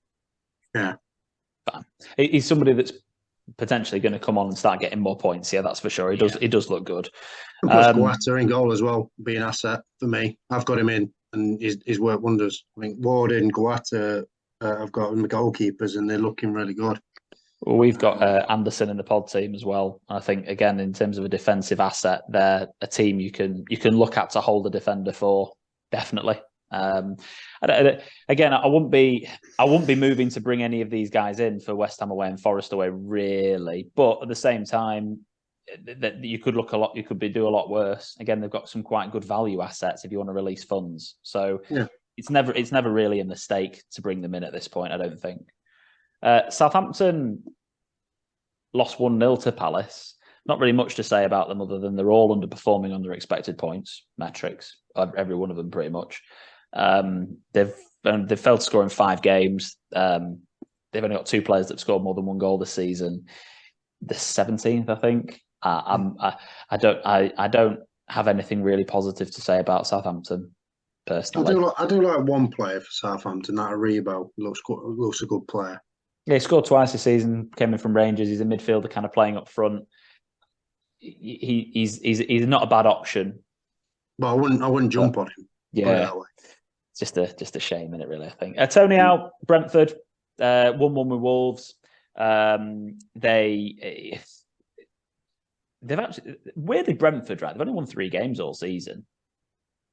Yeah, he's somebody that's potentially going to come on and start getting more points. Yeah, that's for sure. He does look good. Plus Guatta in goal as well, be an asset for me. I've got him in, and he's worked wonders. I think Ward and Guatta, I've got them goalkeepers, and they're looking really good. Well, we've got Anderson in the pod team as well. I think, again, in terms of a defensive asset, they're a team you can look at to hold a defender for, definitely. Again, I wouldn't be moving to bring any of these guys in for West Ham away and Forest away, really. But at the same time, that you could do a lot worse. Again, they've got some quite good value assets if you want to release funds. So yeah. It's never really a mistake to bring them in at this point, I don't think. Southampton lost 1-0 to Palace. Not really much to say about them other than they're all underperforming on their expected points metrics. Every one of them, pretty much. They've failed to score in 5 games. They've only got 2 players that have scored more than 1 goal this season. The 17th, I think. I don't have anything really positive to say about Southampton personally. I do like one player for Southampton. That Aribo looks a good player. Yeah, he scored twice this season. Came in from Rangers. He's a midfielder, kind of playing up front. he's not a bad option. But I wouldn't jump on him. Yeah, it's just a shame, isn't it? Really, I think. Tony out, Brentford, 1-1 with Wolves. They've actually weirdly Brentford, right? They've only won 3 games all season.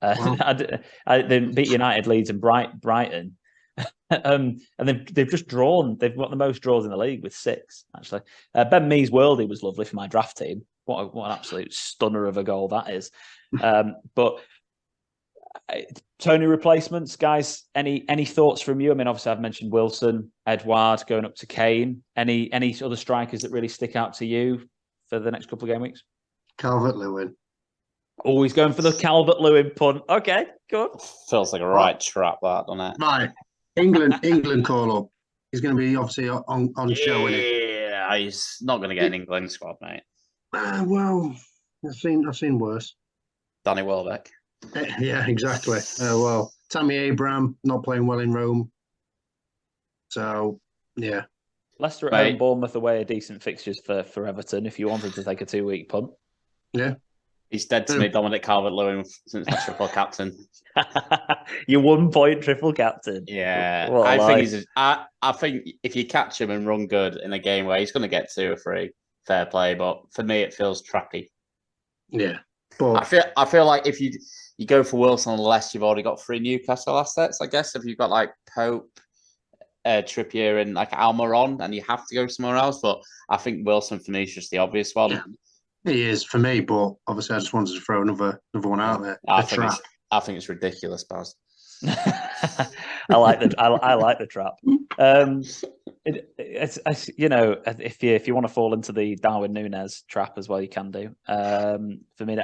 Wow. They beat United, Leeds, and Brighton. And they've just drawn. They've got the most draws in the league with 6. Actually, Ben Mee's worldie was lovely for my draft team. What an absolute stunner of a goal that is. But Tony replacements, guys. Any thoughts from you? I mean, obviously I've mentioned Wilson, Edouard going up to Kane. Any other strikers that really stick out to you for the next couple of game weeks? Calvert-Lewin. Always going for the Calvert-Lewin punt. Okay, good. Feels like a right trap, that, doesn't it? Right. England call up. He's going to be obviously on show, isn't he? Yeah, he's not going to get an England squad, mate. Well, I've seen worse. Danny Welbeck. Yeah, exactly. Well, Tammy Abraham not playing well in Rome. So, yeah. Leicester at home, Bournemouth away are decent fixtures for Everton if you wanted to take a 2-week punt. Yeah. He's dead to me, Dominic Calvert-Lewin, since my triple captain. Your 1-point triple captain. Yeah. I think if you catch him and run good in a game where he's going to get 2 or 3, fair play. But for me, it feels trappy. Yeah. But I feel like if you go for Wilson unless you've already got 3 Newcastle assets, I guess. If you've got like Pope, Trippier and like Almiron, and you have to go somewhere else. But I think Wilson for me is just the obvious one. Yeah. He is for me, but obviously I just wanted to throw another one out there. I think it's ridiculous, Baz. I like the trap. If you want to fall into the Darwin Núñez trap as well, you can do. For me,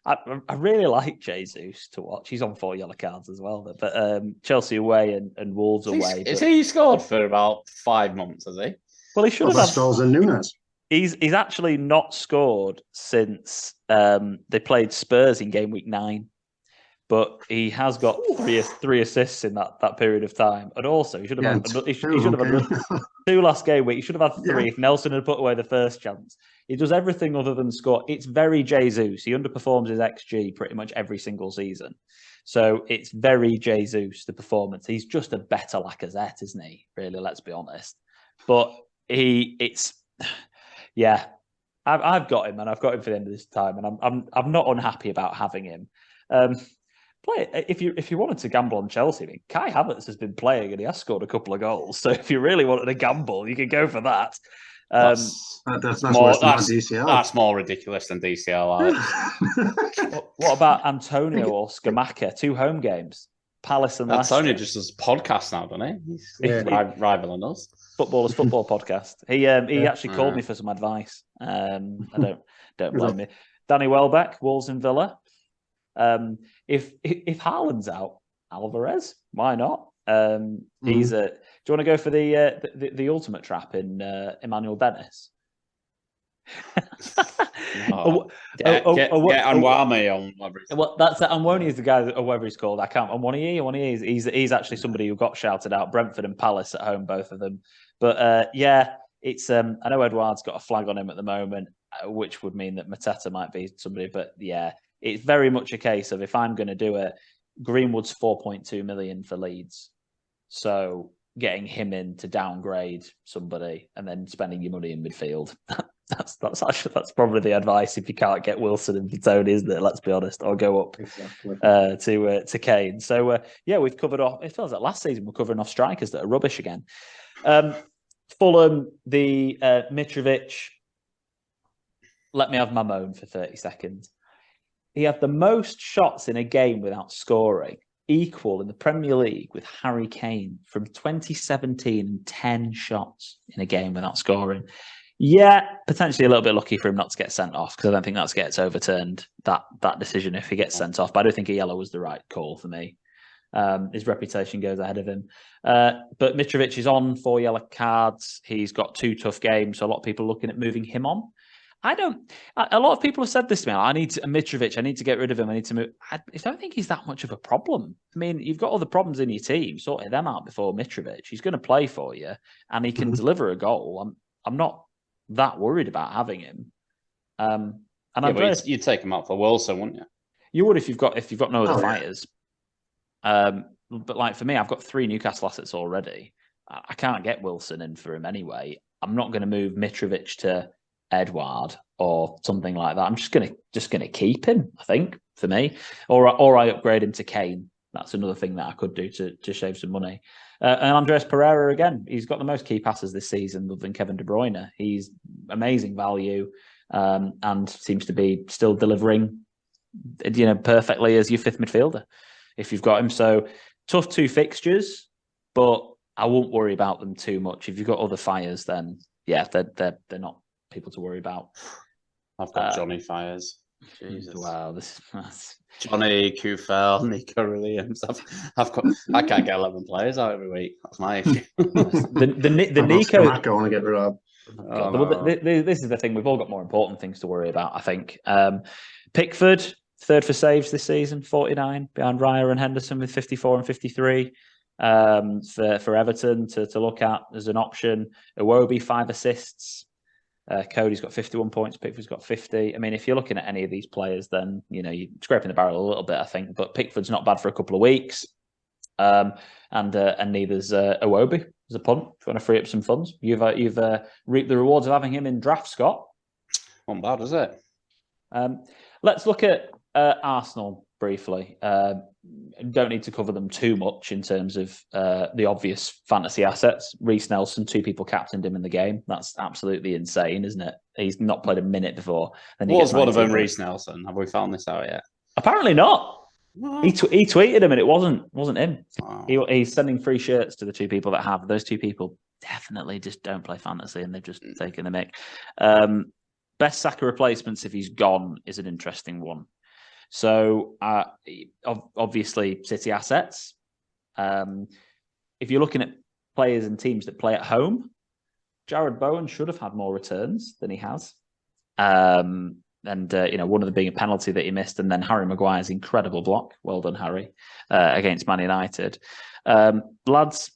I really like Jesus to watch. He's on 4 yellow cards as well. But Chelsea away and Wolves away. Is he scored for about 5 months? Has he? Well, he should have had goals than Núñez. He's actually not scored since they played Spurs in game week 9. But he has got three assists in that period of time, and also he should have had 2 last game week. He should have had 3 if Nelson had put away the first chance. He does everything other than score. It's very Jesus. He underperforms his XG pretty much every single season, so it's very Jesus the performance. He's just a better Lacazette, isn't he? Really, let's be honest. But I've got him, and I've got him for the end of this time, and I'm not unhappy about having him. If you wanted to gamble on Chelsea, I mean, Kai Havertz has been playing and he has scored a couple of goals. So if you really wanted to gamble, you could go for that. That's more ridiculous than DCL. What about Antonio or Scamacca? 2 home games, Palace and Leicester. Antonio just does podcast now, doesn't he? He's rivaling us. Footballers Football podcast. He actually called me for some advice. I don't blame me. Danny Welbeck, Wolves and Villa. If Haaland's out, Alvarez, why not? He's do you want to go for the ultimate trap in Emmanuel Dennis? Get Anwani on whatever. Well, that's Anwani is the guy or whatever he's called. I can't. Anwani is he's actually somebody who got shouted out. Brentford and Palace at home, both of them. But it's I know Edouard's got a flag on him at the moment, which would mean that Mateta might be somebody. But yeah, it's very much a case of if I'm going to do it, Greenwood's 4.2 million for Leeds, so getting him in to downgrade somebody and then spending your money in midfield. That's probably the advice if you can't get Wilson and Tony, isn't it? Let's be honest, or go up to Kane. So we've covered off. It feels like last season we're covering off strikers that are rubbish again. Fulham, the Mitrovic. Let me have my moan for 30 seconds. He had the most shots in a game without scoring, equal in the Premier League with Harry Kane from 2017 and 10 shots in a game without scoring. Yeah, potentially a little bit lucky for him not to get sent off because I don't think that gets overturned, that decision if he gets sent off. But I don't think a yellow was the right call for me. His reputation goes ahead of him. But Mitrovic is on 4 yellow cards. He's got 2 tough games, so a lot of people are looking at moving him on. A lot of people have said this to me. I need Mitrovic. I need to get rid of him. I need to move. I don't think he's that much of a problem. I mean, you've got other problems in your team. Sorted them out before Mitrovic. He's going to play for you, and he can deliver a goal. I'm not that worried about having him. And Yeah, Andreas, but you'd take him out for Wilson, wouldn't you? you would if you've got no other Oh, yeah. fighters. But like for me, I've got 3 Newcastle assets already. I can't get Wilson in for him anyway. I'm not going to move Mitrovic to Edouard or something like that. I'm just gonna keep him, I think, for me. Or I upgrade him to Kane. That's another thing that I could do to shave some money. And Andres Pereira, again, he's got the most key passes this season other than Kevin De Bruyne. He's amazing value and seems to be still delivering, perfectly as your 5th midfielder if you've got him. So tough 2 fixtures, but I won't worry about them too much. If you've got other fires, then yeah, they're not people to worry about. I've got Johnny Fires. Jesus. Wow, that's Johnny, Kufel, Nico Williams. I can't get 11 players out every week. That's my issue. the Nico. I want to get rid of. This is the thing. We've all got more important things to worry about, I think. Pickford, 3rd for saves this season, 49, behind Raya and Henderson with 54 and 53. For Everton to look at as an option. Iwobi, 5 assists. Cody's got 51 points. Pickford's got 50. I mean, if you're looking at any of these players, then you're scraping the barrel a little bit, I think. But Pickford's not bad for a couple of weeks, and neither's Iwobi as a punt. If you want to free up some funds, you've reaped the rewards of having him in draft, Scott. Not bad, is it? Let's look at Arsenal briefly. Don't need to cover them too much in terms of the obvious fantasy assets. Reece Nelson, 2 people captained him in the game. That's absolutely insane, isn't it? He's not played a minute before. Was one of them Reece Nelson? Have we found this out yet? Apparently not. He tweeted him, and it wasn't him. Wow. He's sending free shirts to the 2 people that have. Those 2 people definitely just don't play fantasy, and they've just taken the mick. Best Saka replacements if he's gone is an interesting one. So obviously City assets. If you're looking at players and teams that play at home, Jared Bowen should have had more returns than he has. One of them being a penalty that he missed, and then Harry Maguire's incredible block. Well done, Harry, against Man United. Lads,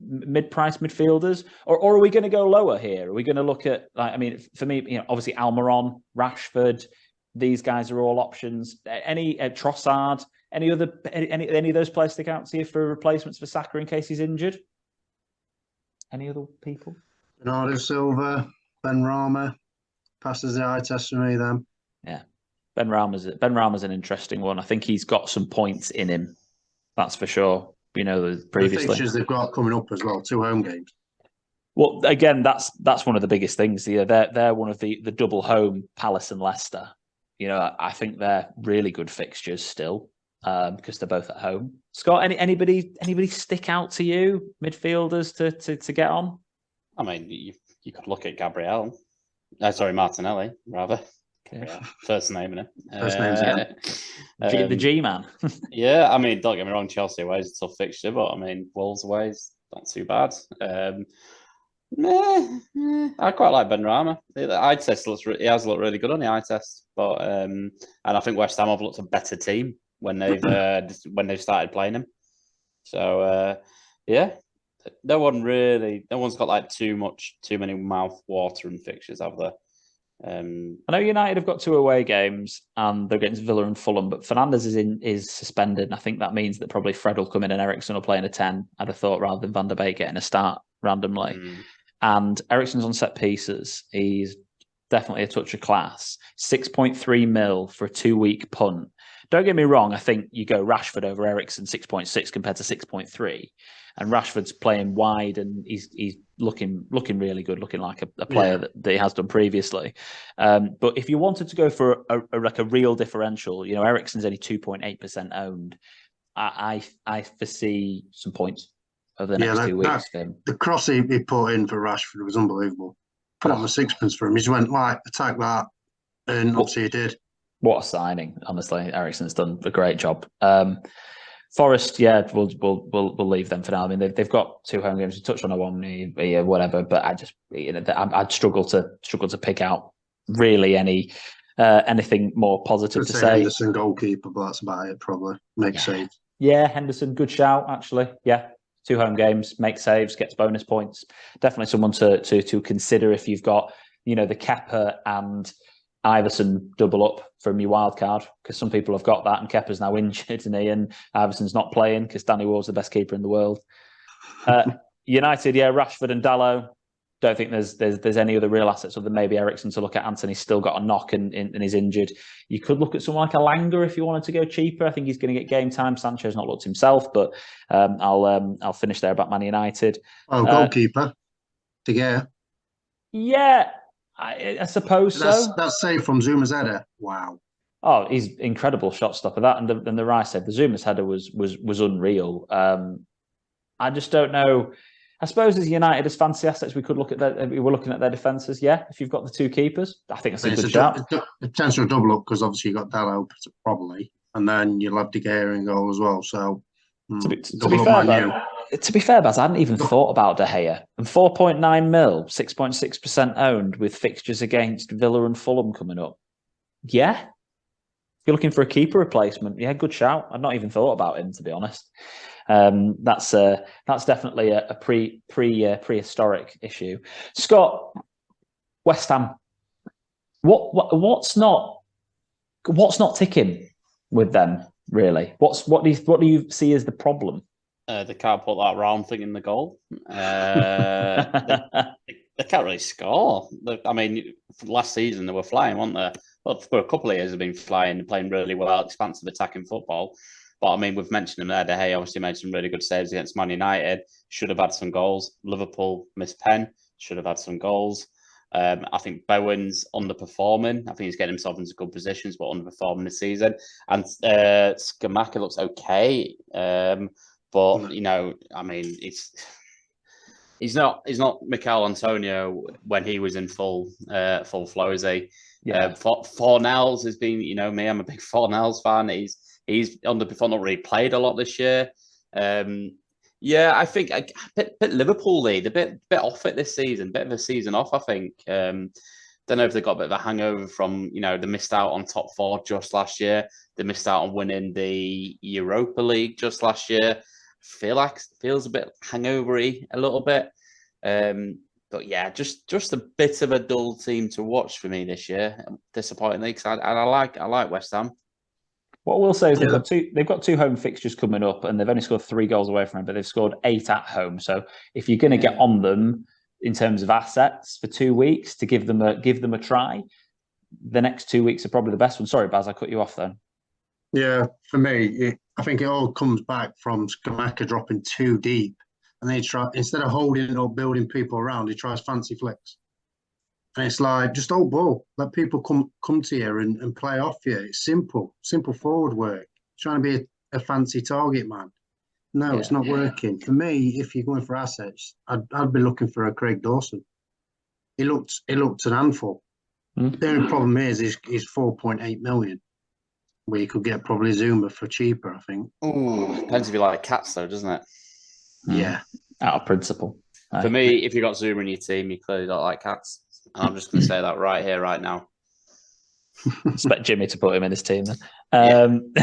mid-price midfielders, or are we going to go lower here? Are we going to look at, for me, obviously Almiron, Rashford, these guys are all options. Any Trossard, any of those players stick out to you for replacements for Saka in case he's injured? Any other people? Bernardo Silva, Ben Rama passes the eye test for me. Then yeah, Ben Rama's an interesting one. I think he's got some points in him. That's for sure. Previously the fixtures they've got coming up as well, 2 home games. Well, again, that's one of the biggest things. They're one of the double home, Palace and Leicester. I think they're really good fixtures still because they're both at home. Scott, anybody stick out to you, midfielders to get on? I mean, you could look at Martinelli, rather. Yeah. First name, innit? First name's the G-man. Yeah, I mean, don't get me wrong, Chelsea away is a tough fixture, but I mean, Wolves away is not too bad. I quite like Ben Rama. The eye test he has looked really good on the eye test, but and I think West Ham have looked a better team when they've started playing him. So no one's got like too many mouth watering fixtures, have they? I know United have got 2 away games and they're against Villa and Fulham, but Fernandes is suspended. And I think that means that probably Fred will come in and Eriksen will play in a 10, I'd have thought, rather than Van der Beek getting a start randomly. And Eriksen's on set pieces. He's definitely a touch of class. 6.3 mil for a 2-week punt. Don't get me wrong, I think you go Rashford over Eriksen 6.6 compared to 6.3. And Rashford's playing wide and he's looking really good, looking like a player that he has done previously. But if you wanted to go for a real differential, Eriksen's only 2.8% owned. I foresee some points over the next 2 weeks for him. The cross he put in for Rashford was unbelievable. Put on the sixpence for him. He just went, attack that. And obviously he did. What a signing, honestly. Eriksen's done a great job. Forest, we'll leave them for now. I mean, they've got 2 home games. We touched on one, whatever. But I'd struggle to pick out really anything more positive to say. Henderson goalkeeper, but that's about it. Probably make saves. Yeah, Henderson, good shout actually. Yeah, 2 home games, makes saves, gets bonus points. Definitely someone to consider if you've got the Kepa and Iverson double up from your wild card, because some people have got that, and Kepa's now injured, isn't he? And Iverson's not playing because Danny Ward's the best keeper in the world. United, yeah, Rashford and Dalot. Don't think there's any other real assets other than maybe Eriksen to look at. Anthony's still got a knock and is injured. You could look at someone like a Langer if you wanted to go cheaper. I think he's going to get game time. Sancho's not looked himself, but I'll finish there about Man United. Oh, goalkeeper, De Gea. Yeah, I suppose so. That's saved from Zuma's header. Wow. Oh, he's incredible shot stopper. That and the Rice said the Zuma's header was unreal. I just don't know. I suppose as United as fancy assets, we could look at that. We were looking at their defences. Yeah, if you've got the two keepers, I think it's a good shout. Potential double up because obviously you've got Dalot probably, and then you'll have De Gea in goal as well. So to be fair, Baz, I hadn't even thought about De Gea. And 4.9 mil, 6.6% owned, with fixtures against Villa and Fulham coming up. Yeah, if you're looking for a keeper replacement, yeah, good shout. I'd not even thought about him, to be honest. That's definitely a prehistoric issue. Scott, West Ham, what's not ticking with them really? What do you see as the problem? They can't put that round thing in the goal. They can't really score. I mean, last season they were flying, weren't they? Well, for a couple of years they've been flying, playing really well, expansive attacking football. But I mean, we've mentioned him there. De Gea obviously made some really good saves against Man United. Should have had some goals. Liverpool missed pen. Should have had some goals. I think Bowen's underperforming. I think he's getting himself into good positions, but underperforming this season. And Skamaka looks okay. But you know, I mean, he's not Mikel Antonio when he was in full flow, is he? Yeah. Fornells has been, you know me, I'm a big Fornells fan. He's underperformed, not really played a lot this year. Yeah, I think a bit Liverpool lead, a bit off it this season, bit of a season off, I think. Don't know if they got a bit of a hangover from, you know, they missed out on top four just last year. They missed out on winning the Europa League just last year. Feels a bit hangovery a little bit. But yeah, just a bit of a dull team to watch for me this year. Disappointingly, because I like West Ham. What we'll say is they've got two home fixtures coming up, and they've only scored 3 goals away from him, but they've scored 8 at home. So if you're going to get on them in terms of assets for 2 weeks to give them a try, the next 2 weeks are probably the best one. Sorry, Baz, I cut you off then. Yeah, for me, I think it all comes back from Skamaka dropping too deep, and they try, instead of holding or building people around, he tries fancy flicks. And it's like, just hold ball. Let people come to you and play off you. It's simple forward work. Trying to be a fancy target man. No, it's not working. For me, if you're going for assets, I'd be looking for a Craig Dawson. He looked an handful. The only problem is 4.8 million, where you could get probably Zuma for cheaper, I think. Oh, depends if you like cats though, doesn't it? Yeah. Out of principle. For me, if you got Zuma in your team, you clearly don't like cats. And I'm just going to say that right here, right now. Expect Jimmy to put him in his team then.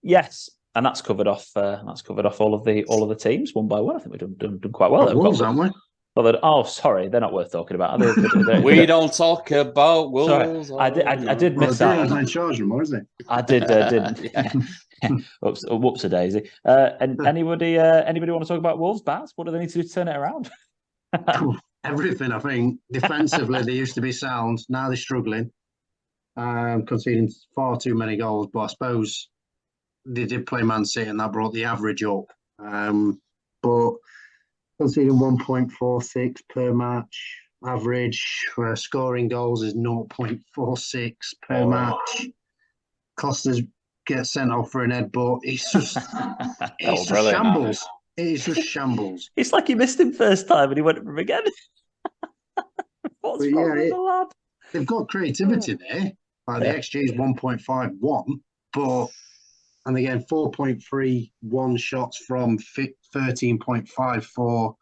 Yes, and that's covered off. All of the teams one by one. I think we've done quite well. Wolves, haven't we? Oh, sorry, they're not worth talking about. We don't talk about Wolves. Sorry, I did miss out. He's in charge of them, is he? I did. Whoops a daisy. And anybody want to talk about Wolves, Baz? What do they need to do to turn it around? Everything, I think. Defensively, they used to be sound. Now they're struggling, conceding far too many goals. But I suppose they did play Man City, and that brought the average up. But conceding 1.46 per match average, scoring goals is 0.46 per match. Costas gets sent off for an headbutt. It's just shambles. It is just shambles. It's like he missed him first time and he went for him again. What's wrong with the lad? They've got creativity there. Like the XG is 1.51, and again 4.31 shots from 13.54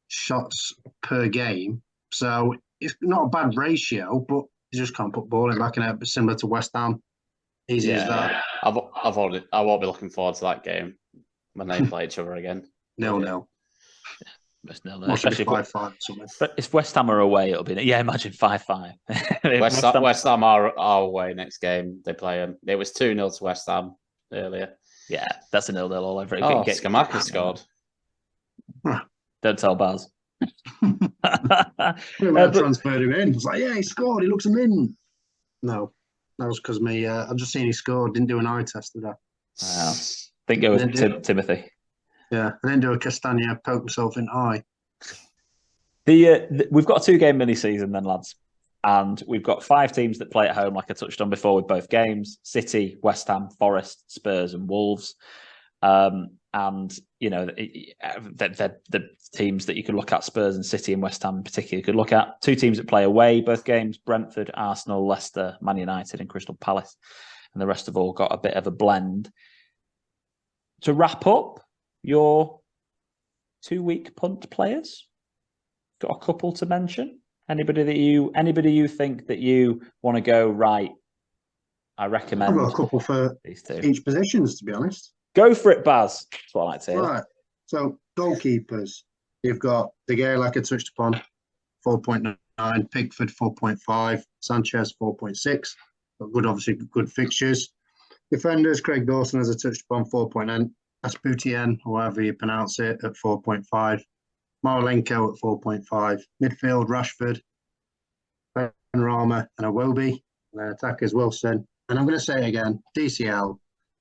shots per game. So it's not a bad ratio, but you just can't put ball in back in it. Similar to West Ham, easy as that. I won't be looking forward to that game when they play each other again. No. It's nil. Must be Especially 5-5 or something. but if West Ham are away, it'll be Imagine 5-5. West Ham are away next game. They play them. It was 2-0 to West Ham earlier. Yeah, that's a 0-0 all over it. Skamaka scored. Don't tell Baz. I transferred him in. I was like, yeah, he scored. He looks him in. No, that was because me. I've just seen he scored. Didn't do an eye test of that. Wow. Think go with Timothy. Yeah, I didn't do a Castagna, poke himself in the eye. We've got a 2-game mini season then, lads, and we've got 5 teams that play at home, like I touched on before with both games: City, West Ham, Forest, Spurs, and Wolves. And you know, the teams that you could look at, Spurs and City and West Ham in particular, you could look at 2 teams that play away both games: Brentford, Arsenal, Leicester, Man United, and Crystal Palace, and the rest have all got a bit of a blend. To wrap up your 2-week punt players, got a couple to mention. Anybody you think that you want to go right? I recommend. I've got a couple for these 2 each positions, to be honest. Go for it, Baz. That's what I like to hear. Right. So goalkeepers, you've got De Gea, like I touched upon, 4.9, Pickford 4.5, Sanchez 4.6. But obviously good fixtures. Defenders, Craig Dawson, as I touched upon, 4.9. Asputien, however you pronounce it, at 4.5. Marolenko at 4.5. Midfield, Rashford, Benrahma, and Iwobi. Attackers, Wilson. And I'm going to say it again, DCL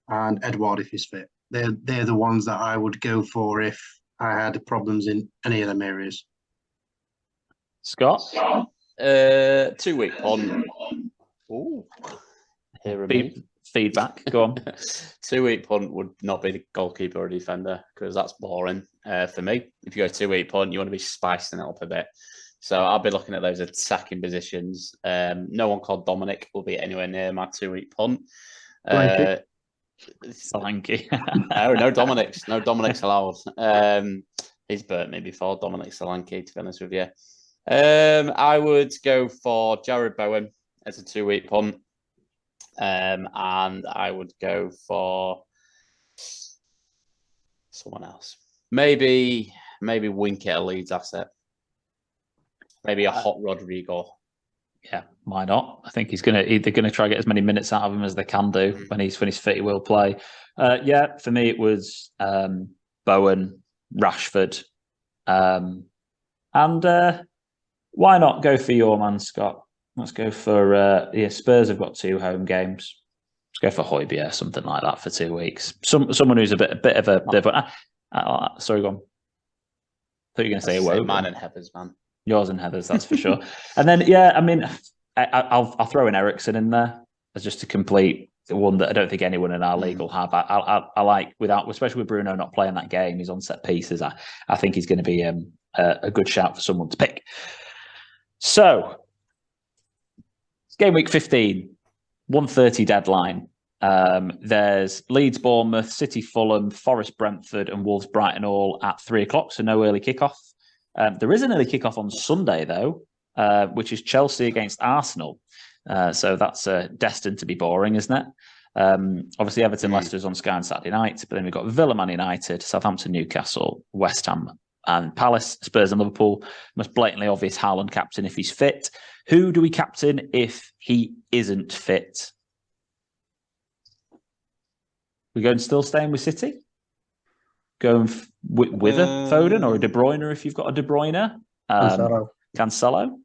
and Edouard if he's fit. They're the ones that I would go for if I had problems in any of them areas. Scott? 2-week punt. Ooh. Feedback. Go on. 2-week punt would not be the goalkeeper or defender because that's boring for me. If you go 2-week punt, you want to be spicing it up a bit. So I'll be looking at those attacking positions. No one called Dominic will be anywhere near my 2-week punt. Solanke. No Dominics. No Dominics allowed. He's burnt me before, Dominic Solanke, to be honest with you. I would go for Jared Bowen as a 2-week punt. And I would go for someone else. Maybe wink at a Leeds asset. Maybe a hot Rodrigo. Yeah, why not? I think they're gonna try to get as many minutes out of him as they can do. When he's fit, he will play. Yeah, for me it was Bowen, Rashford, and why not go for your man, Scott? Let's go for Spurs have got 2 home games. Let's go for Højbjerg, something like that for 2 weeks. Someone who's a bit of a different. Sorry, go on. I thought you were going to say Iwobi. Mine and Heather's, man. Yours and Heather's, that's for sure. And then, yeah, I mean, I'll throw in Eriksen in there as just to complete the one that I don't think anyone in our league will have. I like, especially with Bruno not playing that game, he's on set pieces. I think he's going to be a good shout for someone to pick. So, it's game week 15, 1:30 deadline. There's Leeds, Bournemouth, City, Fulham, Forest, Brentford, and Wolves, Brighton all at 3:00. So no early kickoff. There is an early kickoff on Sunday though, which is Chelsea against Arsenal. So that's destined to be boring, isn't it? Obviously, Everton, Leicester's on Sky on Saturday night, but then we've got Villa, Man United, Southampton, Newcastle, West Ham, and Palace, Spurs, and Liverpool. Most blatantly obvious Haaland captain if he's fit. Who do we captain if he isn't fit? We going still staying with City? Going with a Foden or a De Bruyne if you've got a De Bruyne? Cancelo.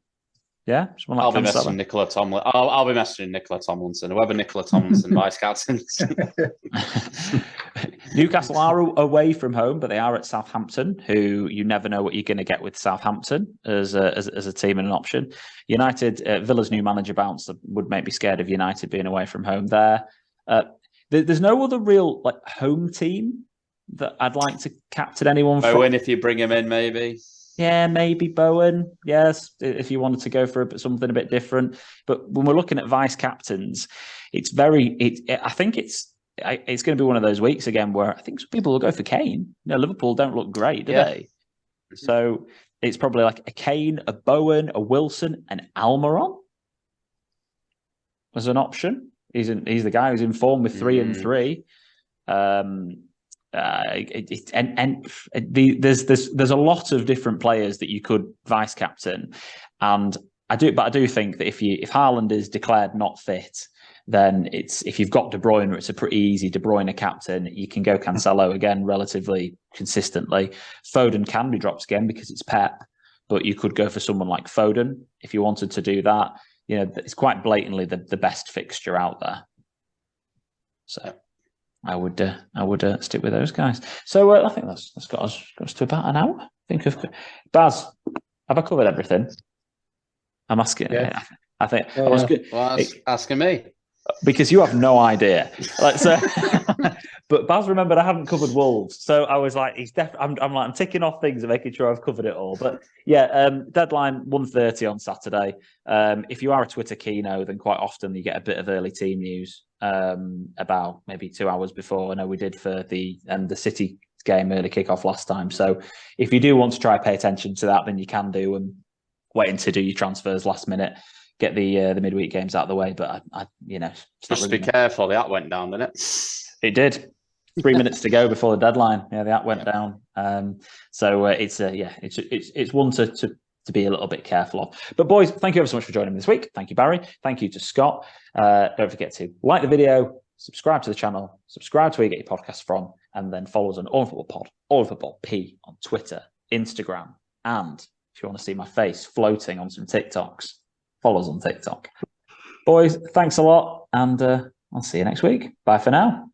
Yeah, someone like I'll be messaging Nicola Tomlinson. I'll be messaging Nicola Tomlinson. Whoever Nicola Tomlinson vice captains. Newcastle are away from home, but they are at Southampton, who you never know what you're going to get with Southampton as a team and an option. United, Villa's new manager bounce would make me scared of United being away from home there. There's no other real home team that I'd like to captain anyone from. Bowen, if you bring him in, maybe. Yeah, maybe Bowen. Yes, if you wanted to go for something a bit different. But when we're looking at vice captains, I think it's going to be one of those weeks again where I think some people will go for Kane. Liverpool don't look great, do they? So it's probably like a Kane, a Bowen, a Wilson, an Almiron as an option. He's the guy who's in form with 3 and 3. There's a lot of different players that you could vice captain, and I do think that if Haaland is declared not fit, then if you've got De Bruyne, it's a pretty easy De Bruyne captain. You can go Cancelo again relatively consistently. Foden can be dropped again because it's Pep, but you could go for someone like Foden if you wanted to do that. It's quite blatantly the best fixture out there. So I would stick with those guys. So I think that's got us to about an hour. Baz, have I covered everything? I'm asking. Yeah. I think I was good. Well, asking me because you have no idea. But Baz remembered I hadn't covered Wolves, so I was like, I'm ticking off things and making sure I've covered it all. But yeah, deadline 1:30 on Saturday. If you are a Twitter keyno, then quite often you get a bit of early team news about maybe 2 hours before. I know we did for the City game early kickoff last time. So if you do want to try pay attention to that, then you can do, and waiting to do your transfers last minute, get the midweek games out of the way. But just be careful. The app went down, didn't it? It did. 3 minutes to go before the deadline. Yeah, the app went down. So it's one to be a little bit careful of. But boys, thank you ever so much for joining me this week. Thank you, Barry. Thank you to Scott. Don't forget to like the video, subscribe to the channel, subscribe to where you get your podcasts from, and then follow us on All Football Pod, All Football P on Twitter, Instagram, and if you want to see my face floating on some TikToks, follow us on TikTok. Boys, thanks a lot, and I'll see you next week. Bye for now.